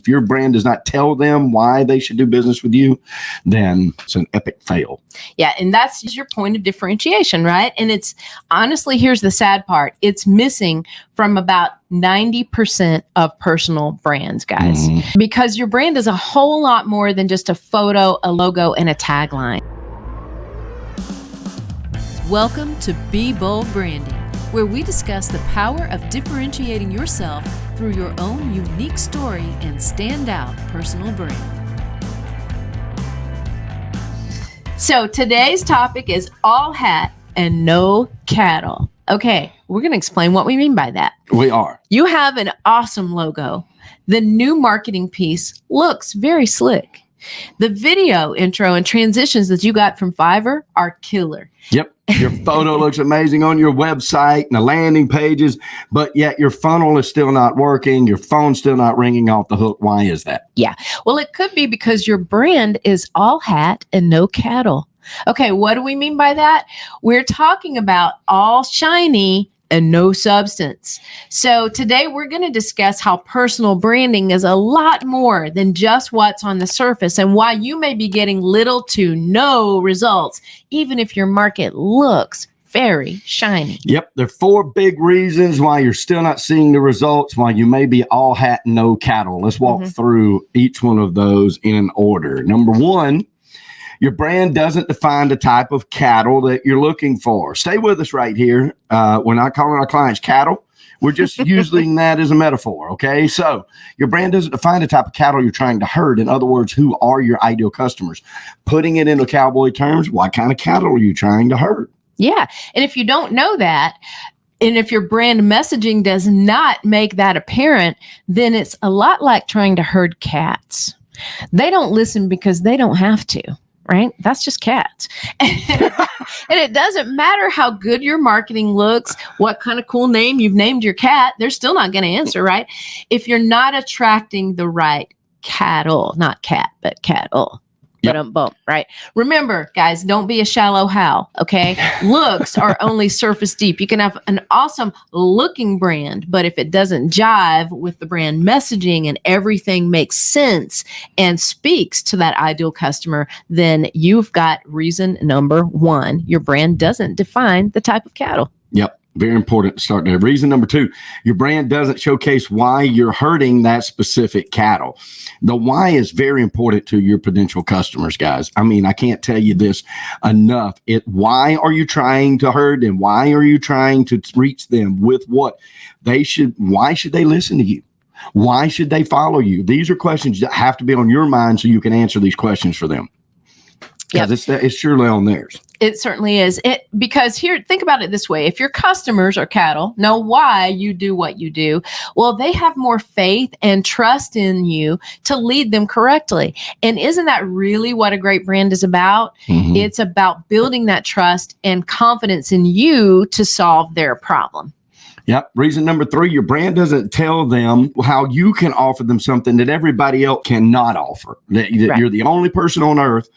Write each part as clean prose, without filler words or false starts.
if your brand does not tell them why they should do business with you, then it's an epic fail. Yeah, and that's your point of differentiation, right? And it's honestly, here's the sad part. It's missing from about 90% of personal brands, guys, because your brand is a whole lot more than just a photo, a logo, and a tagline. Welcome to Be Bold Branding, where we discuss the power of differentiating yourself through your own unique story and standout personal brand. So today's topic is all hat and no cattle. Okay, we're going to explain what we mean by that. We are. You have an awesome logo. The new marketing piece looks very slick. The video intro and transitions that you got from Fiverr are killer. Yep. Your photo looks amazing on your website and the landing pages, but yet your funnel is still not working. Your phone's still not ringing off the hook. Why is that? Yeah. Well, it could be because your brand is all hat and no cattle. Okay. What do we mean by that? We're talking about all shiny and no substance. So today we're going to discuss how personal branding is a lot more than just what's on the surface and why you may be getting little to no results, even if your market looks very shiny. Yep. There are 4 big reasons why you're still not seeing the results, why you may be all hat and no cattle. Let's walk through each one of those in order. Number 1, your brand doesn't define the type of cattle that you're looking for. Stay with us right here. We're not calling our clients cattle. We're just using that as a metaphor, okay? So your brand doesn't define the type of cattle you're trying to herd. In other words, who are your ideal customers? Putting it into cowboy terms, what kind of cattle are you trying to herd? Yeah. And if you don't know that, and if your brand messaging does not make that apparent, then it's a lot like trying to herd cats. They don't listen because they don't have to. Right? That's just cats. And it doesn't matter how good your marketing looks, what kind of cool name you've named your cat, they're still not going to answer, right? If you're not attracting the right cattle, not cat, but cattle. Yep. Right? Remember, guys, don't be a shallow Hal, okay? Looks are only surface deep. You can have an awesome looking brand, but if it doesn't jive with the brand messaging and everything makes sense and speaks to that ideal customer, then you've got reason number 1. Your brand doesn't define the type of cattle. Yep. Very important to start there. Reason number 2, your brand doesn't showcase why you're herding that specific cattle. The why is very important to your potential customers, guys. I mean, I can't tell you this enough. Why are you trying to herd and why are you trying to reach them with what why should they listen to you? Why should they follow you? These are questions that have to be on your mind so you can answer these questions for them. Because it's surely on theirs. It certainly is. Because here, think about it this way. If your customers are cattle, know why you do what you do, well, they have more faith and trust in you to lead them correctly. And isn't that really what a great brand is about? It's about building that trust and confidence in you to solve their problem. Yep. Reason number 3, your brand doesn't tell them how you can offer them something that everybody else cannot offer. That you're the only person on earth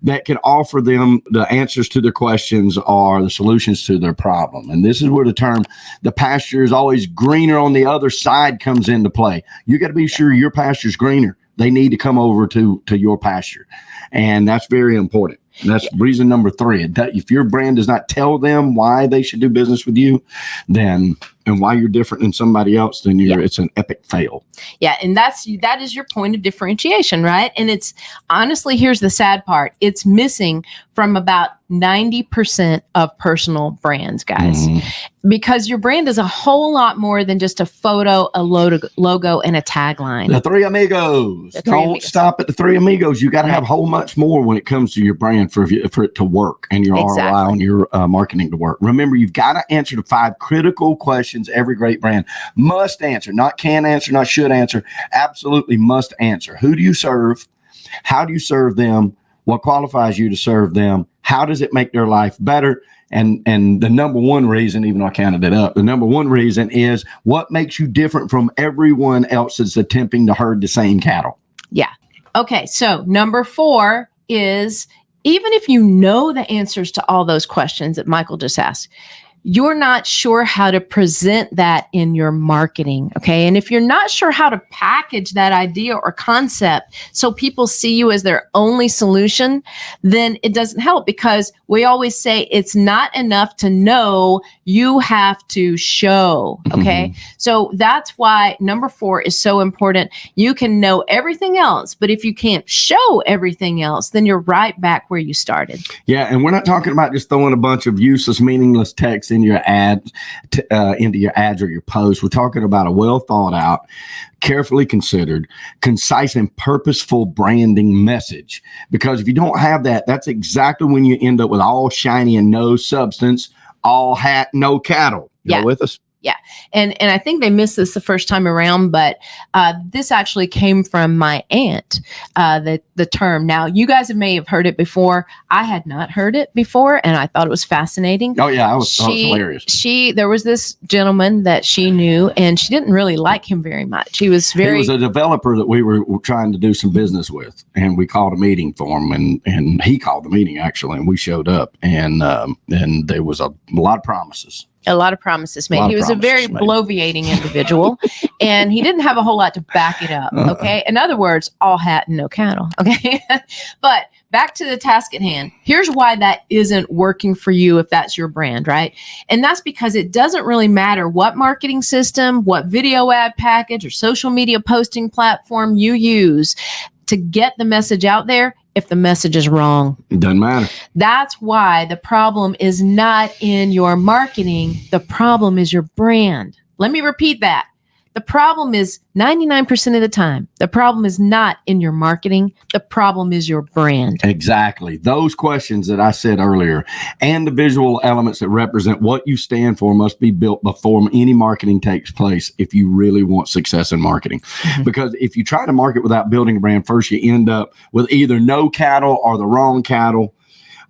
that can offer them the answers to their questions or the solutions to their problem. And this is where the term, the pasture is always greener on the other side, comes into play. You got to be sure your pasture's greener. They need to come over to your pasture. And that's very important. That's reason number 3. If your brand does not tell them why they should do business with you, then and why you're different than somebody else, then it's an epic fail. Yeah, and that is your point of differentiation, right? And it's honestly, here's the sad part. It's missing from about 90% of personal brands, guys, because your brand is a whole lot more than just a photo, a logo, and a tagline. The 3 amigos. Don't stop at the 3 amigos. You got to have a whole much more when it comes to your brand for it to work and your ROI on your marketing to work. Remember, you've got to answer the 5 critical questions every great brand must answer, not can answer, not should answer, absolutely must answer. Who do you serve? How do you serve them? What qualifies you to serve them? How does it make their life better? And the number 1 reason, even though I counted it up, the number 1 reason is what makes you different from everyone else that's attempting to herd the same cattle. Yeah. Okay. So number 4 is, even if you know the answers to all those questions that Michael just asked, you're not sure how to present that in your marketing. Okay. And if you're not sure how to package that idea or concept so people see you as their only solution, then it doesn't help, because we always say it's not enough to know, you have to show. Okay. So that's why number 4 is so important. You can know everything else, but if you can't show everything else, then you're right back where you started. Yeah. And we're not talking about just throwing a bunch of useless, meaningless text in your ads, into your ads or your posts. We're talking about a well thought out, carefully considered, concise, and purposeful branding message. Because if you don't have that, that's exactly when you end up with all shiny and no substance, all hat, no cattle. Y'all with us? Yeah. And I think they missed this the first time around, but this actually came from my aunt, the term. Now, you guys may have heard it before. I had not heard it before, and I thought it was fascinating. Oh, yeah. I thought it was hilarious. There was this gentleman that she knew, and she didn't really like him very much. He was a developer that we were trying to do some business with, and we called a meeting for him, and he called the meeting, actually, and we showed up, and there was a lot of promises. A lot of promises made. He was a very bloviating individual, and he didn't have a whole lot to back it up. Okay. In other words, all hat and no cattle. Okay. But back to the task at hand. Here's why that isn't working for you if that's your brand, right? And that's because it doesn't really matter what marketing system, what video ad package, or social media posting platform you use to get the message out there if the message is wrong. It doesn't matter. That's why the problem is not in your marketing. The problem is your brand. Let me repeat that. The problem is 99% of the time, the problem is not in your marketing. The problem is your brand. Exactly. Those questions that I said earlier and the visual elements that represent what you stand for must be built before any marketing takes place if you really want success in marketing. Because if you try to market without building a brand first, you end up with either no cattle or the wrong cattle,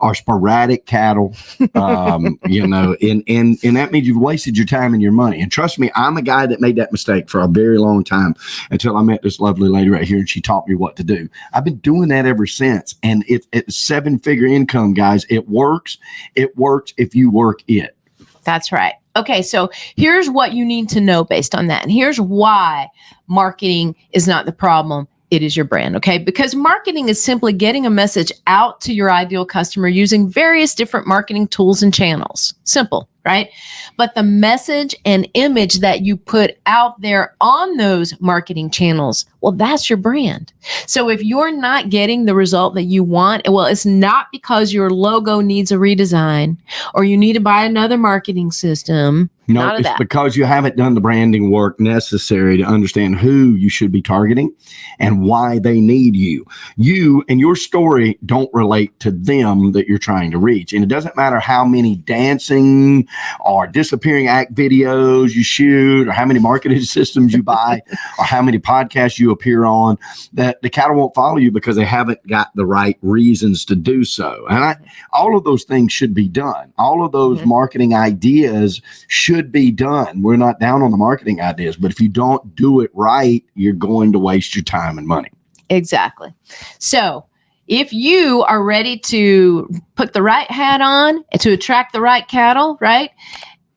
or sporadic cattle, and that means you've wasted your time and your money. And trust me, I'm a guy that made that mistake for a very long time until I met this lovely lady right here, and she taught me what to do. I've been doing that ever since, and it's 7-figure income, guys. It works. It works if you work it. That's right. Okay, so here's what you need to know based on that, and here's why marketing is not the problem. It is your brand, okay? Because marketing is simply getting a message out to your ideal customer using various different marketing tools and channels. Simple, right? But the message and image that you put out there on those marketing channels, well, that's your brand. So if you're not getting the result that you want, well, it's not because your logo needs a redesign or you need to buy another marketing system. No, it's because you haven't done the branding work necessary to understand who you should be targeting and why they need you. You and your story don't relate to them that you're trying to reach. And it doesn't matter how many dancing or disappearing act videos you shoot, or how many marketing systems you buy, or how many podcasts you appear on, that the cattle won't follow you because they haven't got the right reasons to do so. And all of those things should be done. All of those marketing ideas should be done. We're not down on the marketing ideas, but if you don't do it right, you're going to waste your time and money. Exactly. So if you are ready to put the right hat on to attract the right cattle, right?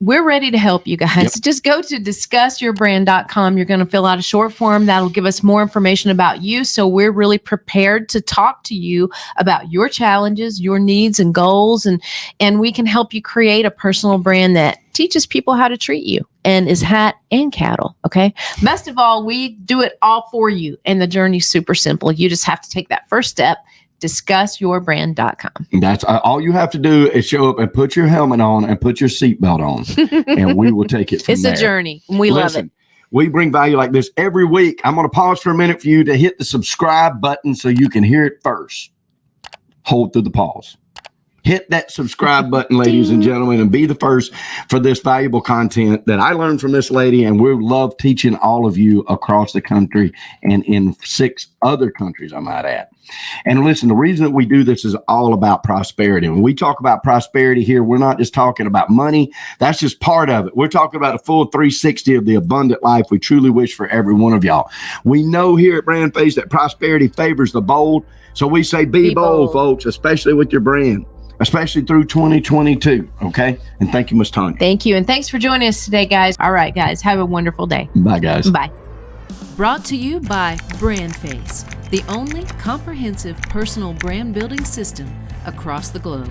We're ready to help you guys. Yep. Just go to discussyourbrand.com. You're going to fill out a short form that'll give us more information about you. So we're really prepared to talk to you about your challenges, your needs and goals, and we can help you create a personal brand that teaches people how to treat you and is hat and cattle. Okay. Best of all, we do it all for you. And the journey's super simple. You just have to take that first step. Discussyourbrand.com. That's all you have to do is show up and put your helmet on and put your seatbelt on, and we will take it from there. It's a journey. We love it. We bring value like this every week. I'm going to pause for a minute for you to hit the subscribe button so you can hear it first. Hold through the pause. Hit that subscribe button, ladies and gentlemen, and be the first for this valuable content that I learned from this lady, and we love teaching all of you across the country and in 6 other countries, I might add. And listen, the reason that we do this is all about prosperity. When we talk about prosperity here, we're not just talking about money. That's just part of it. We're talking about a full 360 of the abundant life we truly wish for every one of y'all. We know here at BrandFace that prosperity favors the bold. So we say be bold, folks, especially with your brand. especially through 2022. Okay. And thank you, Ms. Tanya. Thank you. And thanks for joining us today, guys. All right, guys, have a wonderful day. Bye, guys. Bye. Brought to you by BrandFace, the only comprehensive personal brand building system across the globe.